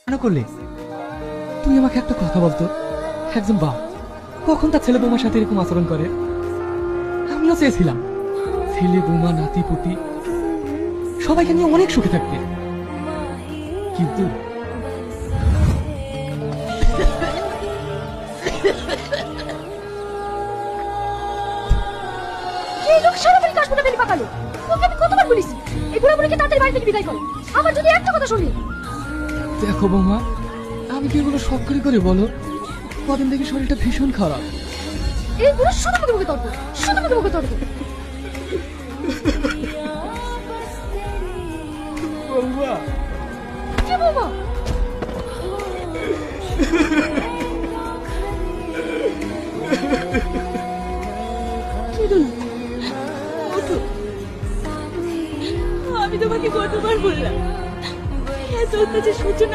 কেন করলে? তুই আমাকে একটা কথা বলতো, একজন বাপ কখন তার ছেলে বৌমার সাথে এরকম আচরণ করে? আমিও চেয়েছিলাম ছেলে বৌমা নাতি পুতি সবাইকে নিয়ে অনেক সুখে থাকতে, কিন্তু এই লোক সারাদিন কাশবুটা বেলি পাকালো। ওকে আমি কতবার বলেছি এই বুড়া বুড়িকে তাড়াতাড়ি বাড়ি থেকে বিদায় করো। আমার যদি একটা কথা শুনি। দেখো বৌমা, আমি কি এগুলো শখ করে বলো? কদিন থেকে শরীরটা ভীষণ খারাপ। এই বুড়ো শুধু মুখে মুখে তর্ক, শুধু মুখে মুখে তর্ক। বৌমা, কি বৌমা? আমি তোমাকে কতবার বললাম এত অত্যাচার সহ্য না